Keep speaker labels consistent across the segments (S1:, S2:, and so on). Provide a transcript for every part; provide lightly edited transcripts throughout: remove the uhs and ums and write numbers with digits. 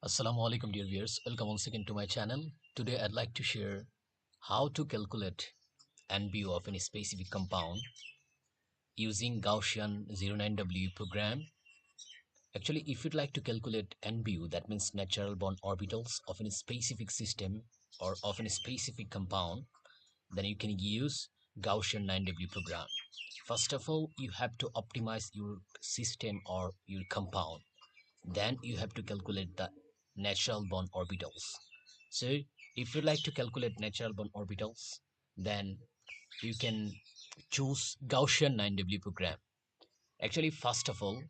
S1: Assalamu alaikum dear viewers, welcome once again to my channel. Today I'd like to share how to calculate NBO of any specific compound using Gaussian 09W program. Actually, if you'd like to calculate NBO, that means natural bond orbitals of any specific system or of any specific compound, then you can use Gaussian 9W program. First of all, you have to optimize your system or your compound. Then you have to calculate the natural bond orbitals. So if you like to calculate natural bond orbitals, then you can choose Gaussian 9W program. Actually, first of all,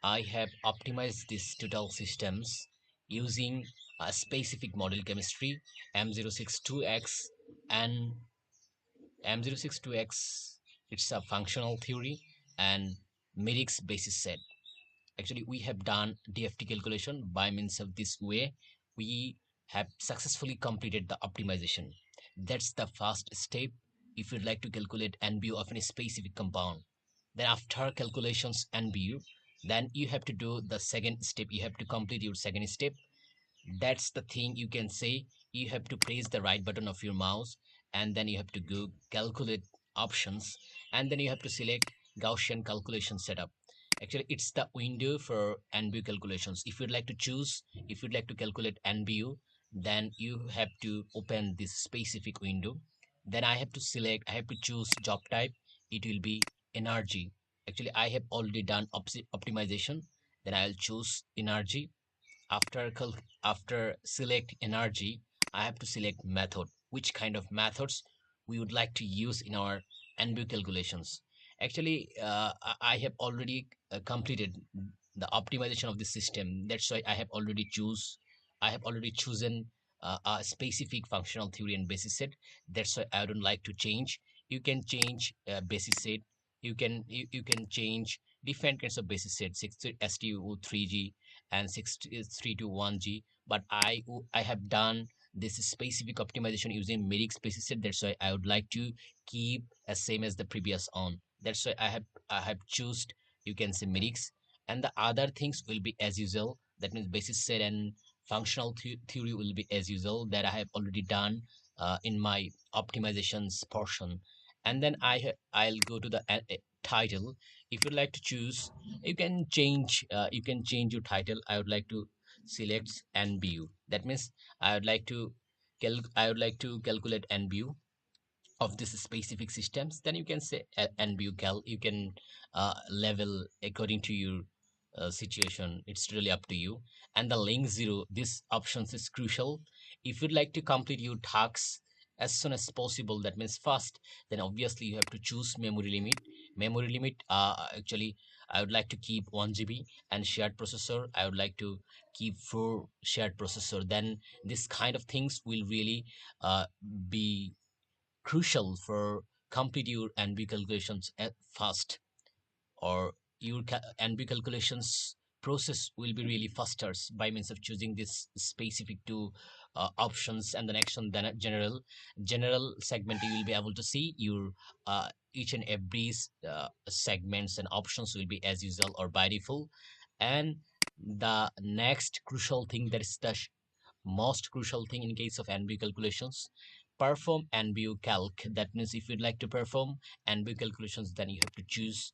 S1: I have optimized these total systems using a specific model chemistry M062X and M062X. It's a functional theory and Merrick's basis set. Actually, we have done DFT calculation by means of this way. We have successfully completed the optimization. That's the first step if you'd like to calculate NBO of any specific compound. Then after calculations NBO, then you have to do the second step. You have to complete your second step. That's the thing you can say. You have to press the right button of your mouse, and then you have to go calculate options, and then you have to select Gaussian calculation setup. Actually, it's the window for NBU calculations. If you'd like to calculate NBU, then you have to open this specific window. Then I have to choose job type. It will be energy. Actually, I have already done optimization. Then I'll choose energy. After select energy, I have to select method, which kind of methods we would like to use in our NBU calculations. Actually, I have already completed the optimization of the system. That's why I have already chosen a specific functional theory and basis set. That's why I don't like to change. You can change basis set. You can change different kinds of basis set, STU3G and 6321G. But I have done this specific optimization using Merrick's basis set. That's why I would like to keep as same as the previous on. That's why I have chosen, you can say, Merrick's, and the other things will be as usual. That means basis set and functional theory will be as usual that I have already done in my optimizations portion. And then I'll go to the title. If you'd like to choose, you can change your title. I would like to select NBU. That means I would like to calculate NBU of this specific systems. Then you can say NBU cal. You can level according to your situation. It's really up to you. And the link zero, this options is crucial if you'd like to complete your tasks as soon as possible. That means fast. Then obviously you have to choose memory limit. Actually, I would like to keep 1 GB, and shared processor I would like to keep 4 shared processor. Then this kind of things will really be crucial for complete your NB calculations at fast, or your NB calculations process will be really faster by means of choosing this specific two options. And the next one, then general segment, you will be able to see your each and every segments and options will be as usual or by default. And the next crucial thing, that is the most crucial thing in case of NB calculations, perform NBU calc. That means if you'd like to perform NBU calculations, then you have to choose.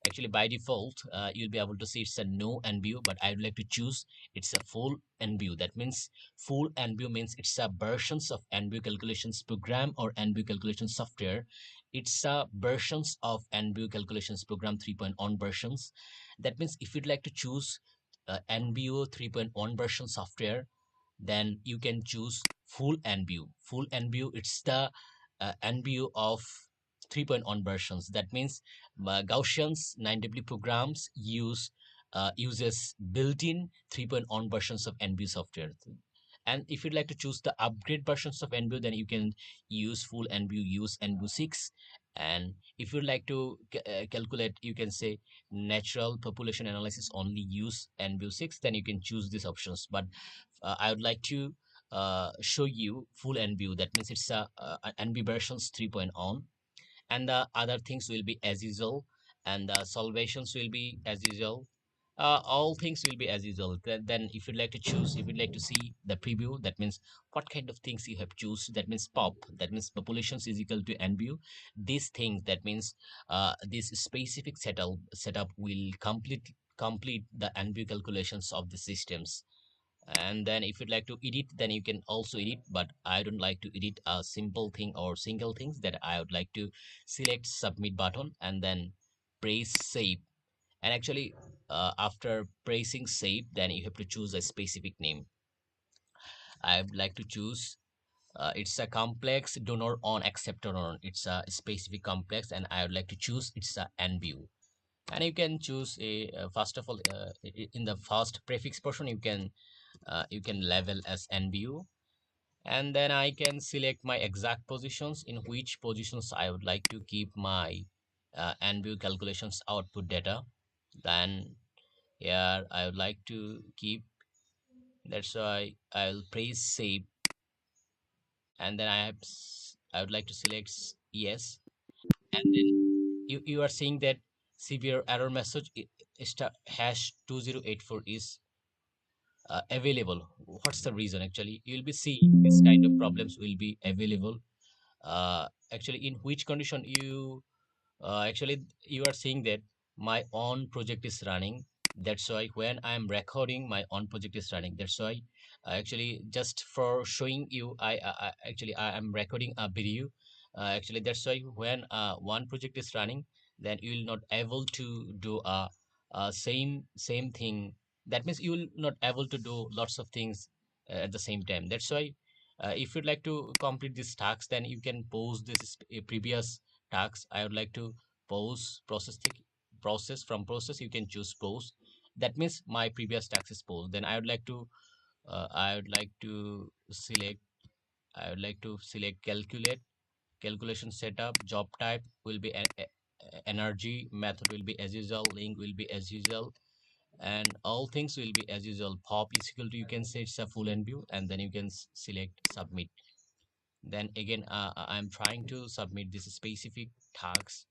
S1: Actually, by default, you'll be able to see it's a no NBU, but I would like to choose it's a full NBU. That means full NBU means it's a versions of NBU calculations program or NBU calculation software. It's a versions of NBU calculations program 3.1 versions. That means if you'd like to choose NBU 3.1 version software, then you can choose full NBU. Full NBU, it's the NBU of 3.1 versions. That means Gaussian's 9W programs uses built-in 3.1 versions of NBU software. And if you'd like to choose the upgrade versions of NBU, then you can use full NBU, use NBU 6. And if you'd like to calculate, you can say natural population analysis, only use NBU 6, then you can choose these options. But I would like to show you full NBU. That means it's a NB versions 3.0, and the other things will be as usual, and the solvations will be as usual. all things will be as usual. Then if you'd like to choose, if you'd like to see the preview, that means what kind of things you have choose. That means pop, that means populations is equal to NBO. These things, that means this specific setup will complete the NBO calculations of the systems. And then if you'd like to edit, then you can also edit, but I don't like to edit a simple thing or single things. That I would like to select submit button and then press save. And actually, after pressing save, then you have to choose a specific name. I would like to choose, it's a complex donor on acceptor on, it's a specific complex, and I would like to choose it's a NBU. And you can choose a first of all, in the first prefix portion, you can label as NBU. And then I can select my exact positions, in which positions I would like to keep my NBU calculations output data. Then here I would like to keep, that's why I'll press save. And then I would like to select yes. And then you are seeing that severe error message hash 2084 is available. What's the reason? Actually, you'll be seeing this kind of problems will be available. Actually, in which condition actually you are seeing that my own project is running. That's why when I'm recording, my own project is running. That's why actually, just for showing you, I am recording a video. Actually, that's why when one project is running, then you will not able to do a same thing. That means you will not able to do lots of things at the same time. That's why if you'd like to complete this task, then you can pause this previous task. I would like to pause process. From process, you can choose pause. That means my previous task is pause. Then I would like to select, calculate. Calculation setup, job type will be energy, method will be as usual, link will be as usual, and all things will be as usual. Pop is equal to, you can say it's a full NBU, and then you can select submit. Then again, I'm trying to submit this specific task.